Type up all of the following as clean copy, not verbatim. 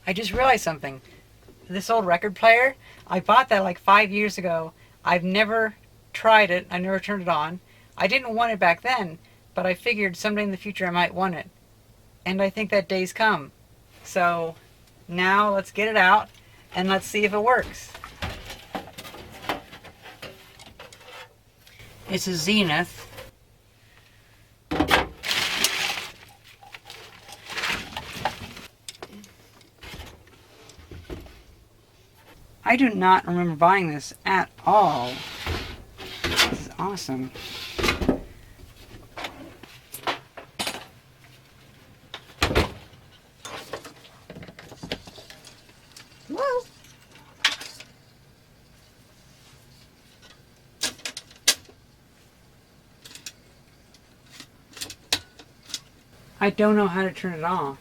I just realized something. This old record player, I bought that like 5 years ago. I've never tried it. I never turned it on. I didn't want it back then, but I figured someday in the future I might want it. And I think that day's come. So now let's get it out and let's see if it works. It's a Zenith. I do not remember buying this at all. This is awesome. Whoa. I don't know how to turn it off.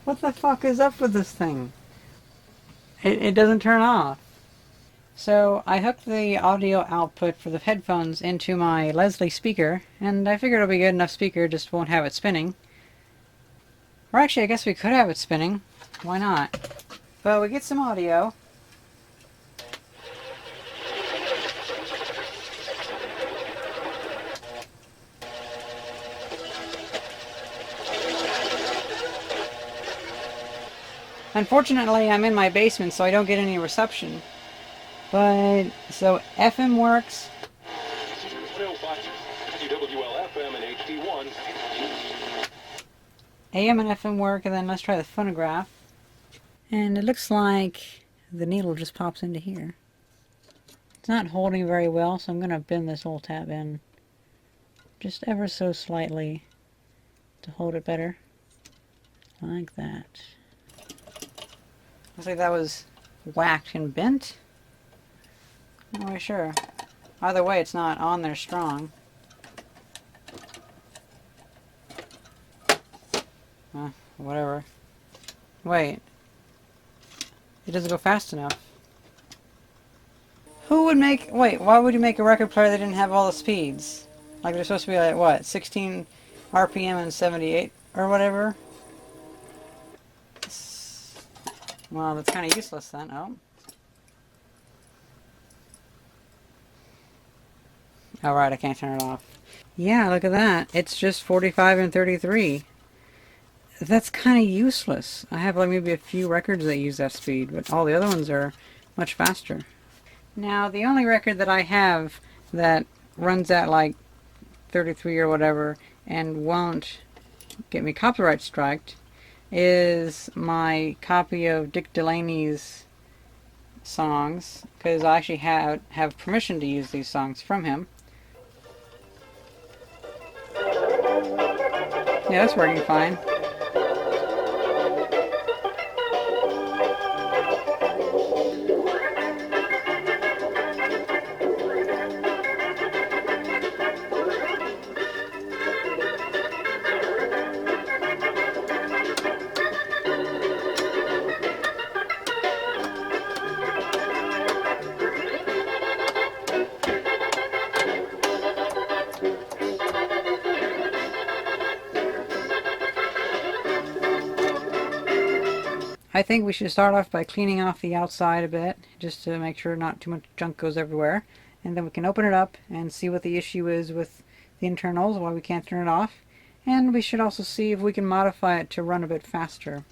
What the fuck is up with this thing? It doesn't turn off. So I hooked the audio output for the headphones into my Leslie speaker, and I figured it'll be good enough speaker, just won't have it spinning. Or actually, I guess we could have it spinning. Why not? But we get some audio. Unfortunately, I'm in my basement, so I don't get any reception. But, so FM works. AM and FM work, and then let's try the phonograph. And it looks like the needle just pops into here. It's not holding very well, so I'm going to bend this whole tab in just ever so slightly to hold it better. Like that. Looks like that was whacked and bent. Not really sure. Either way, it's not on there strong. Whatever. Wait. It doesn't go fast enough. Who would make... Wait, why would you make a record player that didn't have all the speeds? Like they're supposed to be like, what, 16 RPM and 78 or whatever? Well, that's kind of useless then. Oh. Alright, I can't turn it off. Yeah, look at that. It's just 45 and 33. That's kind of useless. I have like maybe a few records that use that speed, but all the other ones are much faster. Now, the only record that I have that runs at like 33 or whatever and won't get me copyright striked is my copy of Dick Delaney's songs, because I actually have permission to use these songs from him. Yeah, that's working fine. I think we should start off by cleaning off the outside a bit, just to make sure not too much junk goes everywhere. And then we can open it up and see what the issue is with the internals, why we can't turn it off. And we should also see if we can modify it to run a bit faster.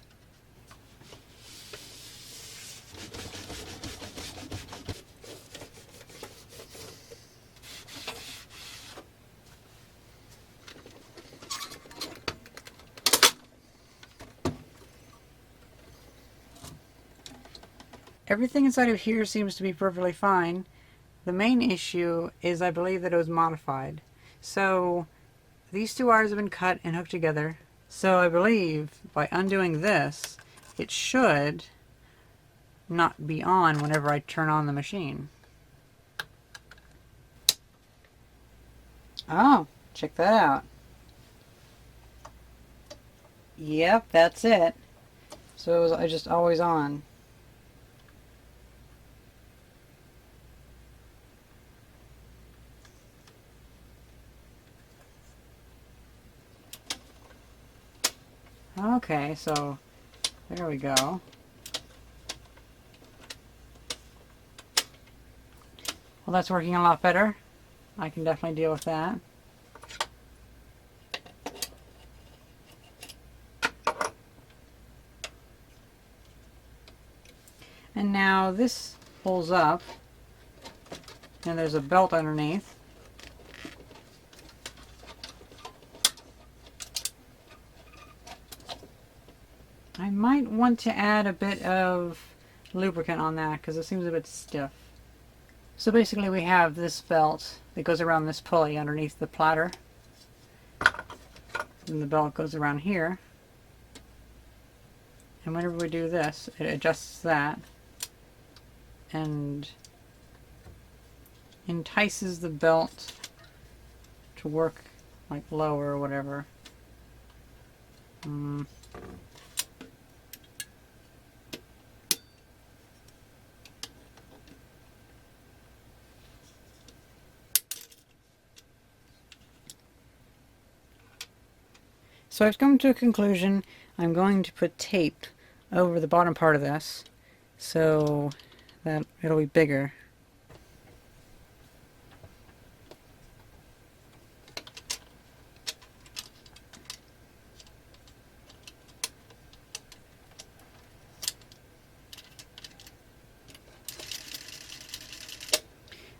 Everything inside of here seems to be perfectly fine. The main issue is I believe that it was modified. So these two wires have been cut and hooked together. So I believe by undoing this, it should not be on whenever I turn on the machine. Oh, check that out. Yep, that's it. So it was just always on. Okay, so there we go. Well, that's working a lot better. I can definitely deal with that. And now this pulls up, and there's a belt underneath. I might want to add a bit of lubricant on that because it seems a bit stiff. So basically we have this belt that goes around this pulley underneath the platter. And the belt goes around here. And whenever we do this, it adjusts that and entices the belt to work like lower or whatever. So I've come to a conclusion. I'm going to put tape over the bottom part of this so that it'll be bigger.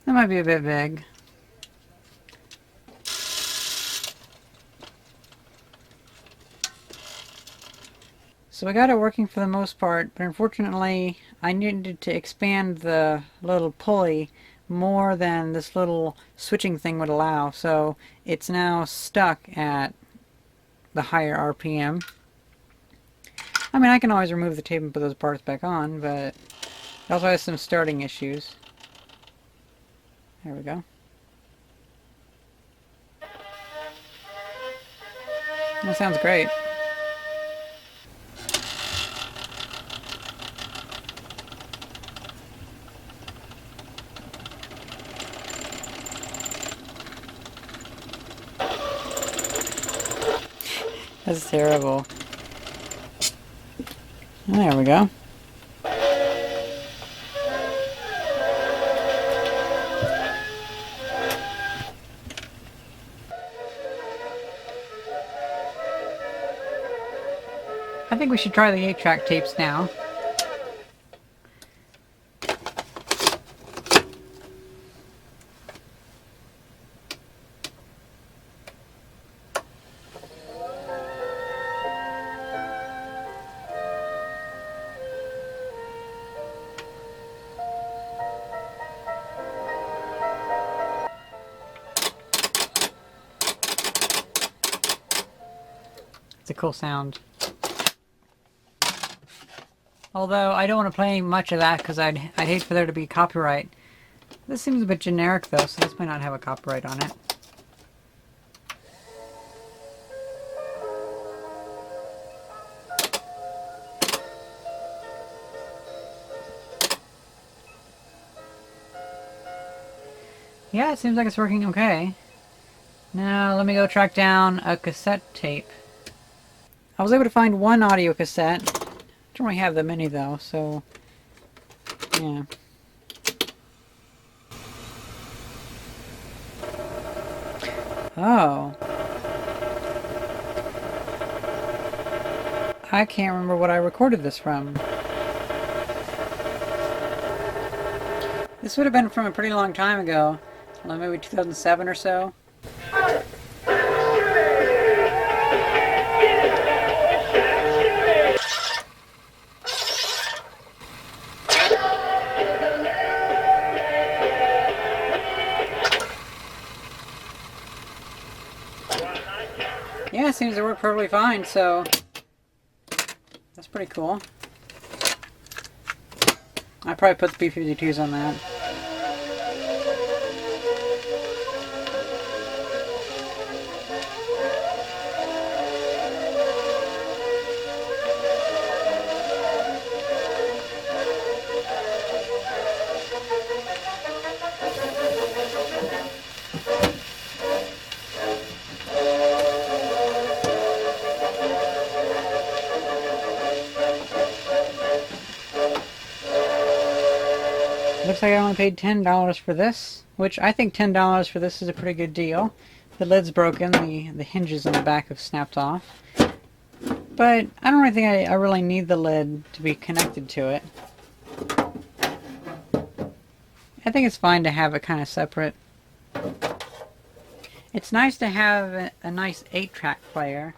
That might be a bit big. So I got it working for the most part, but unfortunately I needed to expand the little pulley more than this little switching thing would allow, so it's now stuck at the higher RPM. I mean, I can always remove the tape and put those parts back on, but it also has some starting issues. There we go. That sounds great. That's terrible. There we go. I think we should try the 8-track tapes now. It's a cool sound. Although I don't want to play much of that because I'd hate for there to be copyright. This seems a bit generic though, so this might not have a copyright on it. Yeah, it seems like it's working okay. Now let me go track down a cassette tape. I was able to find one audio cassette. I don't really have that many though, so yeah. Oh. I can't remember what I recorded this from. This would have been from a pretty long time ago. Like maybe 2007 or so. Yeah, it seems to work perfectly fine, so that's pretty cool. I probably put the B-52s on that. looks like I only paid $10 for this, which I think $10 for this is a pretty good deal. The lid's broken, the hinges on the back have snapped off. But I don't really think I really need the lid to be connected to it. I think it's fine to have it kind of separate. It's nice to have a nice 8-track player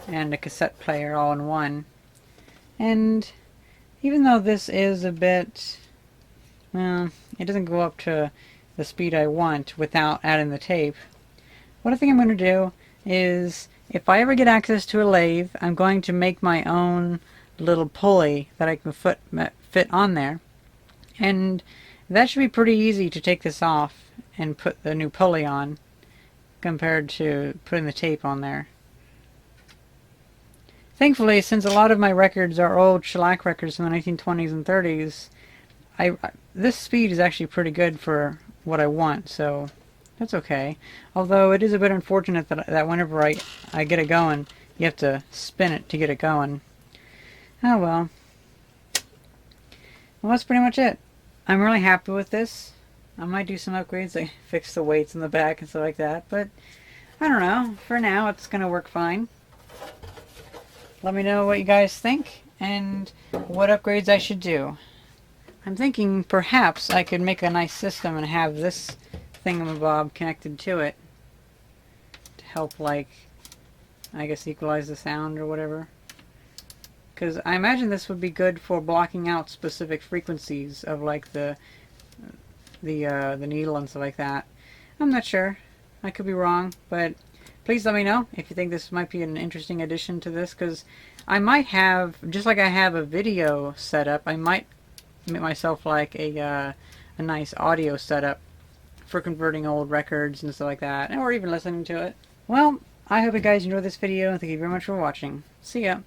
and a cassette player all in one. And even though this is a bit, well, it doesn't go up to the speed I want without adding the tape. What I think I'm going to do is, if I ever get access to a lathe, I'm going to make my own little pulley that I can fit on there. And that should be pretty easy to take this off and put the new pulley on compared to putting the tape on there. Thankfully, since a lot of my records are old shellac records from the 1920s and 30s, this speed is actually pretty good for what I want, so that's okay. Although it is a bit unfortunate that whenever I get it going, you have to spin it to get it going. Oh well. Well, that's pretty much it. I'm really happy with this. I might do some upgrades, like fix the weights in the back and stuff like that, but I don't know. For now, it's going to work fine. Let me know what you guys think and what upgrades I should do. I'm thinking perhaps I could make a nice system and have this thingamabob connected to it to help, like, I guess equalize the sound or whatever. Because I imagine this would be good for blocking out specific frequencies of, like, the needle and stuff like that. I'm not sure. I could be wrong, but please let me know if you think this might be an interesting addition to this, because I might have, just like I have a video setup, I might make myself like a nice audio setup for converting old records and stuff like that, or even listening to it. Well, I hope you guys enjoyed this video, and thank you very much for watching. See ya!